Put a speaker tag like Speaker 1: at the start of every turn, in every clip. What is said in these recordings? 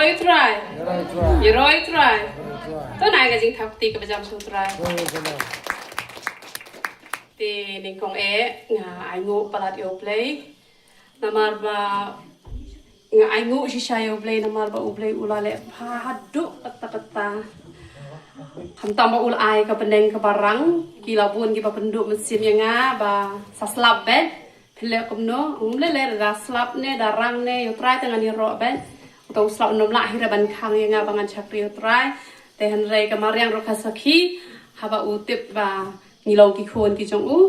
Speaker 1: Yoroi try. Yoroi try. Tôi này cái chính thập tì cái bây số try. Thì nên con ai ngủ palat yo play. Namar ba ai ngủ si saya play namar ba play ulale padu peta-peta. Hamtam ba ulai ka pendeng ka barang kilabun ki ba penduk mesin yang ba saslap bed. Pile kumno umle da slap ne darang ne yo try tangan ni ro bed. Utau slap nom la hira ban khang yang bangan chakri yo try. Te hanrei ka mariang ro kasaki haba utip ba ngilong ki khon ki jong u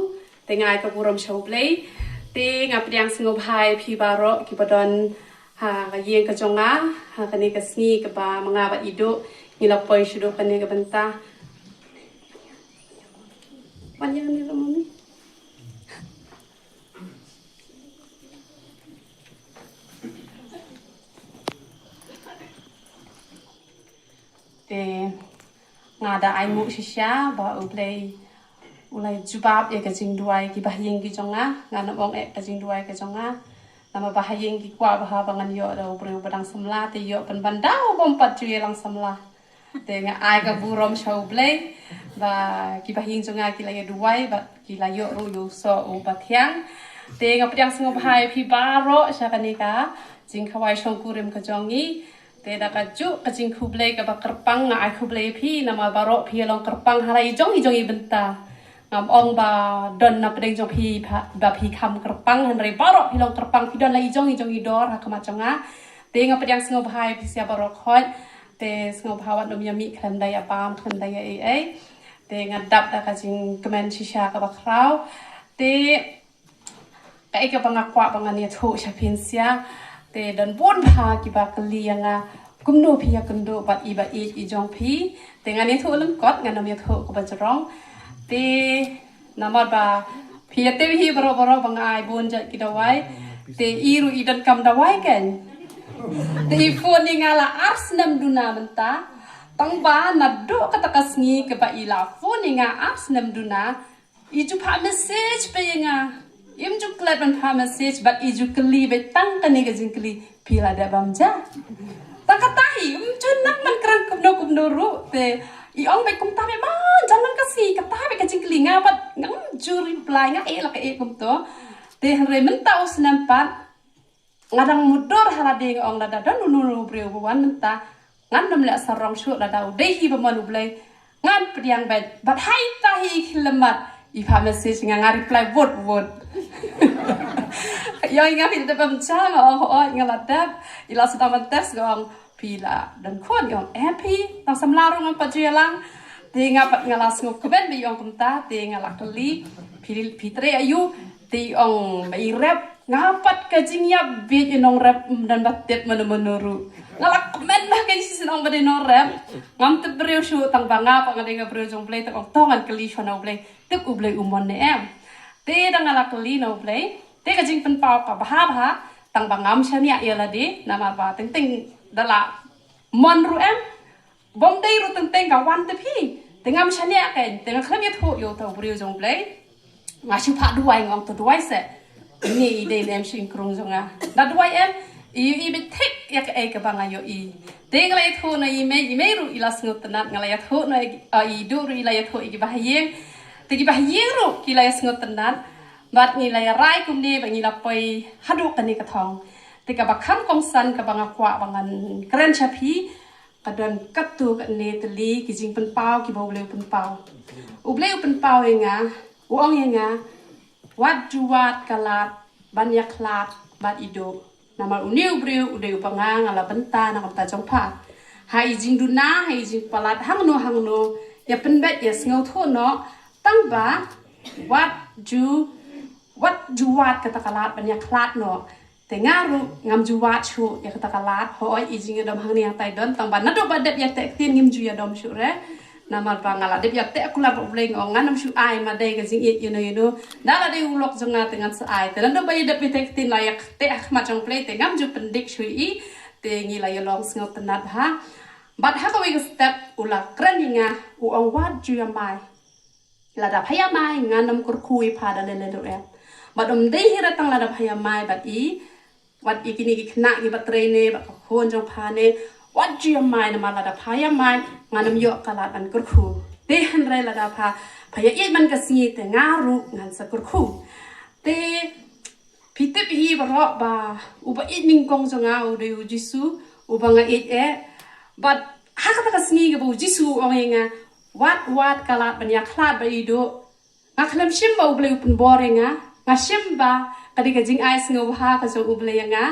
Speaker 1: te ngai ka buram show play te ngap riang sngop hai phi baro ki badon ha ka yeng ka jonga ha ka ne ka sngi ka ba manga ba ido ngila poi shudo ka ne ka benta panjang ni mami te ngada ai mu shisha ba uplay ulai jubab ya kajing duai ki bahyeng ki jonga ngana bong kajing duai ka jonga nama bahyeng ki kwa bah bangan yo da ubreu badang samla te yo pan bandau bom pat ju lang samla te nga ai ka burom show play ba ki bahyeng jonga ki la yo duai ba ki la yo ru yo so u bathyang te nga pryang sngop hai phi baro sha kanika jing khawai shong kurim ka jongi te da ka ju ka jing khublei ka ba kerpang nga ai khublei phi nama baro phi long kerpang halai jong i benta ngam ong ba don na pedeng jong phi ba phi kham kerpang han rei baro phi long kerpang phi don lai jong i dor ha kama chonga te nga pedang sngop hai phi sia baro khoi te sngop hawat nom yami kham dai apam kham dai ai te nga dap da ka jing kemen shisha ka ba krau te ka ek ba ngakwa ba ngani thu sha phin sia te don bon pha ki ba kli nga kumno phi ya kundo bat i jong phi te ngani thu lung kot nga nom ya thu ko ba jrong te namar ba phi te hi baro bang ai bon ja ki dawai te iru idan kam dawai kan te phone ni ngala ars nam duna menta tang ba naddo kata kasngi ke ba ila phone ni nga ars nam duna iju pha message pe nga im ju klat ban pha message but iju kli be tang kan ni ga jing kli pila da bamja tak katahi ju nak man kran kumno ru te I ong be kum ta be man jangan kasi kata be kajing kelinga bat ngam ju reply nga la ka kum to te re menta us nampat ngadang mudor halade ong la da nu breu wan menta ngandam la sarong shu la da de hi ba manu blai ngan priang bat hai ta hi khilamat I pa message nga reply vote yo nga pil da bam cha nga la da ila sa ta tes gong pila dan khon yong happy tang samlarong ang pajelang te nga pat nga las ngok ben bi yong kumta te nga lakali pitre ayu te ong mai rap nga pat ka jingyap bi inong rap dan batet menuru nga lak men bah kan sisin ong bade no rap ngam te breu shu tang banga pa nga nga breu jong play tang tongan kali shona play te u play umon ne em te dang nga lakali no play te ka jing pen pau ka bah tang bangam shania yala de nama ba teng dala mon ru em bom dei ru teng ka wan te phi tengam shania kan teng khlam ye tho yo to brio jong play nga shu pha duai ngong to duai se ni de em shin krong jong a da duai em i be tek ya ka e ka banga yo I te ngala ye tho na i me ru I las ngot na ngala ye tho na I du ru I la ye tho I ba yeng te ki ba yeng ru ki la ye ngot na bat ni la ya rai kum ni ba ni la poi hadu kan ni ka thong te ka ba kham kong san ka banga kwa bangan kren chapi kadon katu ka ne teli ki jing pen pau ki bo le pen pau u ble pen pau nga u ong nga wat juat kalat banyak lat bat ido nama uniu breu u de banga ngala benta na ka jong pha hai jing duna hai jing palat hang no ya pen bet ya ngau tho no tang ba wat juat kata kalat banyak lat no te ngaru ngam juwat chu ya kata kalat hoi ijing dom hang ni tai don tang ban do badep ya te tin ngim ju ya dom shu re namal bangala dep ya te kula bo bleng ong nganam shu ai ma dei ga jing it you know dala de ulok jonga dengan sa ai te do bai dep te tin la yak te ma jong play te ngam ju pendik shu I te ngi la ya long sngot tenat ha bat ha ko wi step ula kraninga u ong wat ju ya mai la da phaya mai nganam kur kui pha da le do ya badom dei hira tang la da phaya mai bat I wat ikini ki khna ki batre ne ba khon jong pha ne wajib main nama lada payah main nganam yok kalat an kurku dehan rai lada payah man kasih te ngaru ngan sakurku te pitip hi barok ba uba mingkong jonga ude ujisu uba nga but hakata kasih ke ujisu orenga wat kalat banyak klat ba ido ngaklam shimba uble upun borenga ngashimba kadika jing ais ngobha ka jong uble nga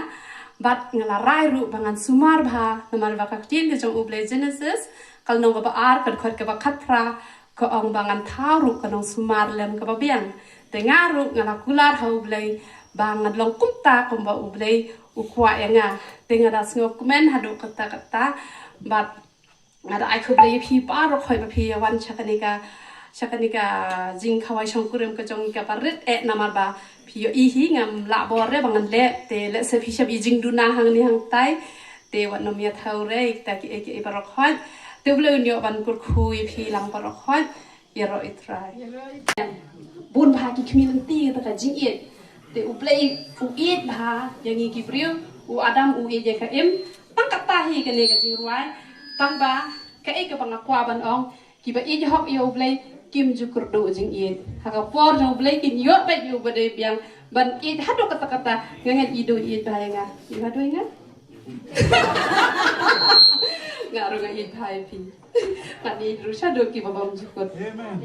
Speaker 1: bat ngalarai ru bangan sumar bha namar ba kaktin ke jong uble Genesis kal nong ba ar kad khot ke ba khatra ko ong bangan tharu ka nong sumar lem ka ba biang te ngaru ngala kular ha uble bangan long kumta ko ba uble ukwa nga te ngada sngo kumen hadu kata bat ngada ai khuble phi pa ro khoi ba phi wan chakanika jing khawai shongkurem ka jong ka parit namar ba phi hi ngam la bor re bangan le te le se phi shab jing duna hang ni hang tai te wat nom ya thau re ta ki e barok khoi te ble nyo ban kur khui phi lang barok khoi yero itrai bun bha ki community ta jing e te u play u eat bha yang ki priu u adam u e je ka em tang ka ta hi ka ne ka jing ruai tang ba ka e ka bang kwa ban ong ki ba e hok yo play kim jukur do jing it haka por jong blai kin yo ba yo bade biang ban it hado kata ngangen ido it bhai nga i hado nga ngaru nga it bhai pi tadi rusha do ki babam jukur amen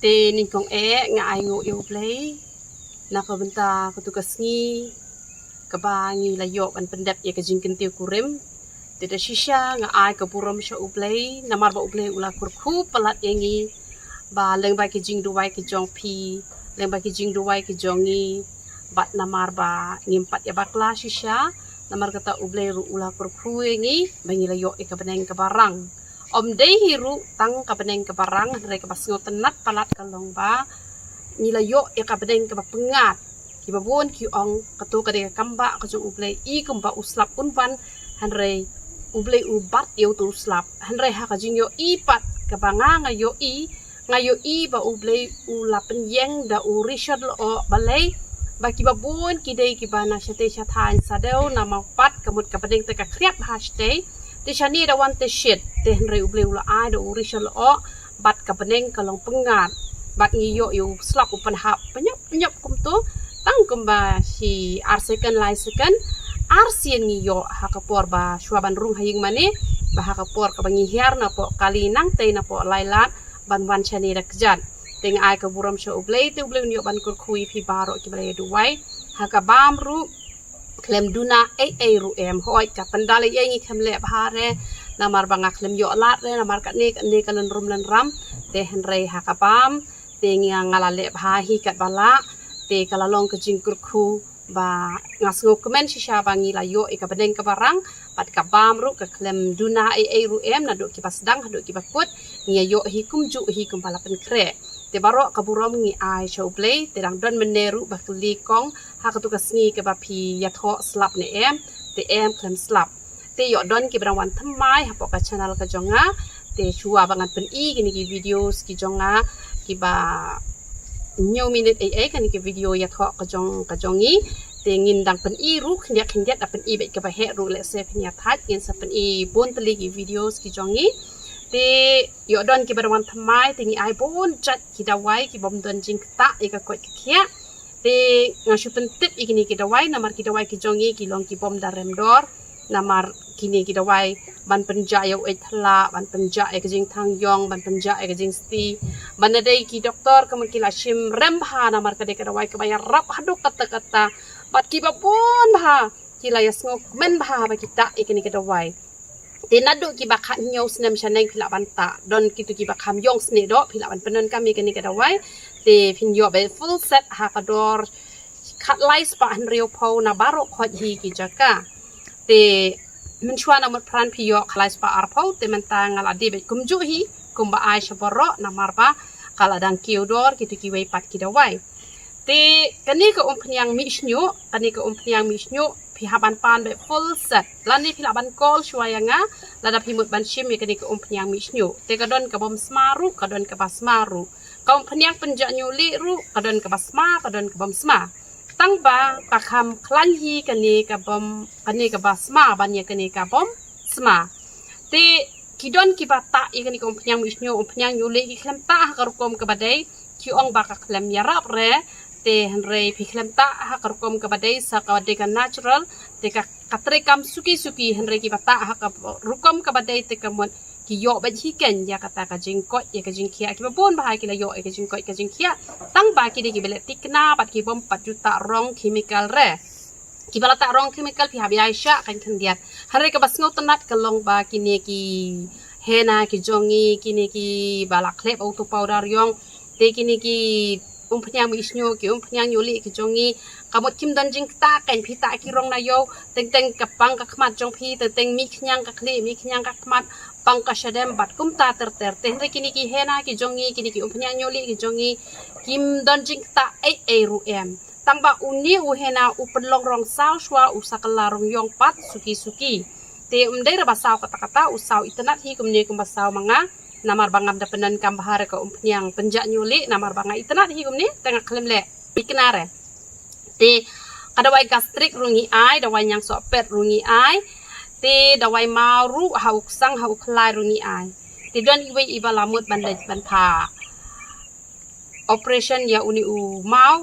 Speaker 1: te ningkong nga ayo yo play nakabenta petugas ngi kabangi layo ban pendap ya kajing kentiu kurim tidak shisha nga ai kapuram sha uplay namar ba uplay ula kurku pelat yengi ba leng ba kajing duwai kejong pi leng ba kajing duwai kejongi bat namar ba ngimpat ya bakla shisha namar kata uplay ru ula kurku yengi bangi layo e kabeneng kabarang om dei hiru tang kabeneng kabarang re kabasngo tenat palat kalong ba nilayo e kabeneng kapengat kiba bon ki ong katu kade kamba ka jong ublei I kumba uslap unvan hanrei ublei ubat yo tu slap hanrei ha ka jing yo I pat ka banga ngayo I ba ublei ulapen yeng da urishad lo balai ba kiba bon kidei kibana shate shathan sadeu nama pat kamut ka padeng te ka kriap hashte te shani da wan te shit te hanrei ublei ula ai da urishad lo bat ka padeng kalong pengat bat ngiyo yo slap upan hap penyap kum tu tang kumba si arsekan laisekan arsien ngiyo hakapor ba shwaban rung haying mane ba hakapor ka bangihiar na po kalinang tay na po lailat banwan chani rakjan ting ai ka buram sha ublay te ublay niyo ban kur kui pi baro ki balay duway hakabam ru klem duna ay ru hoy ka pandali yengi kemle bahare namar banga klem yo lat re namar ka ne kalan rum lan ram te henrei hakabam te ngalale bahi kat bala te kalalong ke jingkurku ba ngasgo kemen shisha bangi layo ika bedeng ke barang pat ka bamru ke klem duna ru na do ki pasdang do ki bakut ngia yo hikum palapen kre te baro kaburom ngi ai showplay te dang don meneru ba klikong ha ka tukas ngi ke ba pi yatho slap ne te klem slap te yo don ki brang wan thamai ha ka channel ka jonga te chua bangan pen I gini ki videos ki jonga ki ba nhiều minute kan ke video ya thok kajongi te ngin dang pen I ru khniak da pen I be ka ba he ru le se phnya that ngin sa pen I bon tali ki videos ki jongi te yo don ki barwan thamai te ngi ai bon chat ki dawai ki bom don jing ta e ka ko khia te ngasu pen tit igini ki dawai namar ki dawai ki jongi ki long ki bom da remdor namar kini ki dawai ban penja yo thla ban penja e jing thang yong ban penja e jing sti ban dei ki doktor ka makila shim remha namar ka de ka dawai ka bayar rap haduk kata bat ki babon bha kila yasngok men bha ba kita e kini ka dawai tinadu ki bakha nyaw snem shaneng phila banta don kitu ki bakham yong sne do phila ban penon kami kini ka dawai te phin yo be full set ha ka dor khat lais pa han rio pho na baro khot hi ki jaka te mencuana mut pran piyo khalais pa arpau te mentang ala debe kumju hi kumba ai shaboro namar pa kala dang kiodor kitu ki wei pat ki dawai te kani ka umpnyang misnyo pi haban pan be full set lani philaban kol shwayanga lada phimut ban shim kani ka umpnyang misnyo te kadon ka bom smaru kadon ka basmaru ka umpnyang penja nyuli ru kadon ka basma kadon ka bom sma tang ba pakam klan hi kani ka basma banya kani ka bom sma te kidon ki bata i kani kom pnyang misnyo pnyang yule ki klem ta ka rukom ka badai ki ong ba ka klem yarap re te henre pi klem ta ha ka rukom ka badai sa ka de ka natural te ka katrekam suki henre ki bata ha ka rukom ka badai te ka mon ki yo ba hi ken ya kata ka jingkot ya ka jingkia ki babon ba ki la yo ka jingkot ka jingkia tang ba ki de ki bele tikna pat ki bom 4 juta rong chemical re ki bala ta rong chemical pi habi aisha kan diat hare ka basngo tenat kalong ba kini ki hena ki jongi kini ki bala klep auto powder yong te kini ki umpnyang misnyo ki umpnyang yuli ki jongi kamot kim don jing ta kan pi ta ki rong na yo teng kapang ka khmat jong pi teng mi khnyang ka khle mi khnyang ka khmat pangka shadem bat kum ta ter te kini ki hena ki jongi kini ki umpnyang yuli ki jongi kim don jing ta ru tang ba uni u hena u penlong rong saw shwa u sakala rong yong pat suki te umdai ra basaw kata usaw itenat hi kumni kum basaw manga namar bangam da penan kam bahare ka umpnyang penja nyuli namar banga itenat hi kumni tengah klem le iknare te kadawai gastrik rungi ai dawai nyang so pet rungi ai te dawai maru hauk sang hauk klai rungi ai te don iwe iba lamut ban pa operation ya uni u mau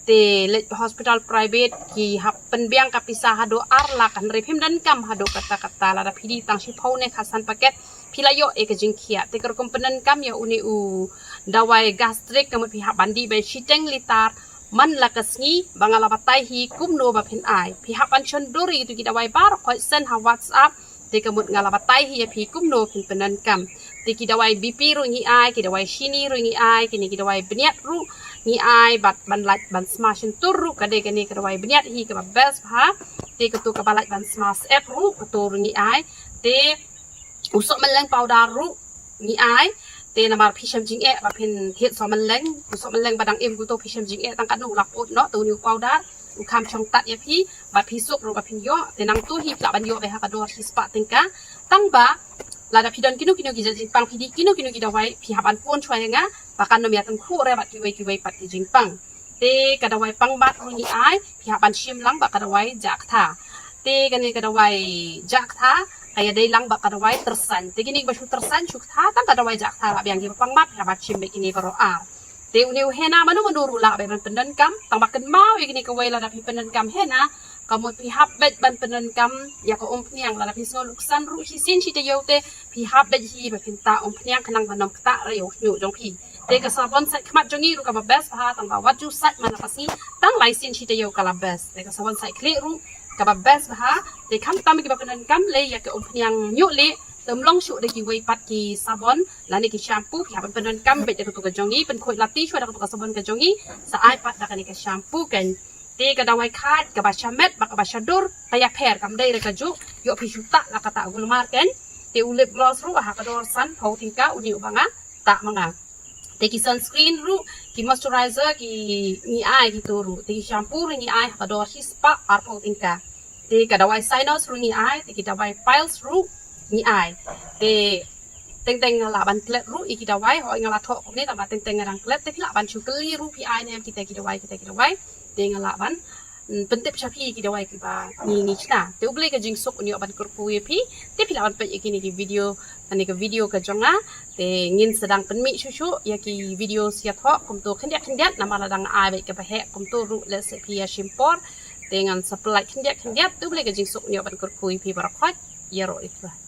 Speaker 1: te le hospital private ki happen biang kapisa hado arla kan repim dan kam hado kata la pidi tang si phone khasan paket philayo ek jingkhia te kar komponen kam ya uni u dawai gastrik kamut pihak bandi by shiteng litar man lakasngi bangala batai hi kumno ba phin ai pihak ban chondori tu kita dawai bar khoi sen ha whatsapp te kamut ngala batai hi phi kumno phin penan kam te kita dawai bp ru ngi ai kita dawai shini ru ngi ai kini kita dawai beniat ru ngi ai bat ban lat ban smashin turu kade kini kita dawai beniat hi ka best ha te ketu ka balat ban smash app ru ketu ru ngi ai te usok meleng powder ru ngi ai te namar phisham jing e ba phin het so meleng usok meleng badang em guto phisham jing e tang kan nu lak ot no tu new powder u kham chong tat ya phi ba phi sok ro ba phin yo te nang tu hi la ban yo be ha ka dor hi spa tingka tang ba la da pidon kinu kinu ki jing pang phi di kinu kinu ki da wai phi ha ban pon chwai nga ba kan no ya tan khu re ba ki wai pat ki jing pang te ka da wai pang bat ru ni ai phi ha ban shim lang ba ka da wai jak tha te kan ni ka da wai jak tha kaya day lang ba kadaway tersan te gini ba shu tersan shu tha tang kadaway jak tha la biang gi pang mat ha ba chim be kini baro a te uniu hena manu manuru la be ban pendan kam tang baken mau gini ka wai la da pi pendan kam hena kamut pi hab bet ban pendan kam ya ko niang la pi so luksan ru hi sin chi te yo te pi hab bet hi ba pinta niang kanang banom kta ra yo nyu jong pi te ka sabon sai khmat jongi ru ka ba best ha tang ba waju sat mana pasi tang lai sin chi te yo kala best te ka sabon sai kle ru ka best ha te kham tam ki ba penan kam le ya ke yang nyu le tem long shu de ki wei pat ki sabon la ni ki shampoo ya ban penan kam be de ko ka jongi pen khoi lati chwa da ko ka sabon ka jongi sa ai pat da ka ni ka shampoo kan te ka da wai khat ka ba shamet ba ka ba shadur ta ya pher kam dei re ka ju yo phi shu ta la ka ta gulmar kan te u lip gloss ru ha ka dor san phau tingka u ni banga ta manga te ki sunscreen ru ki moisturizer ki ni ai ki tu ru te ki shampoo ru ni ai ha ka dor hi spa ar phau tingka te kadawai sinus ru ni ai te kadawai piles ru ni ai te teng ngala ban klet ru i kadawai ho ngala tho ni ta ba teng ngarang klet te la ban chu kli ru pi ai ne kita kadawai te ngala ban pentip chapi kadawai ki ba ni chna te uble ka jing sok ni ban kur pu pi te pila ban pe ki ni video ani ka video ka jonga te ngin sedang penmi chu ya ki video sia tho kum to khendiat nama ladang ai be ka ba he kum to ru le se pi ya shimpor dengan supply kendiat tu boleh gajing sok nyoban kurkui pi barakot ya ro itu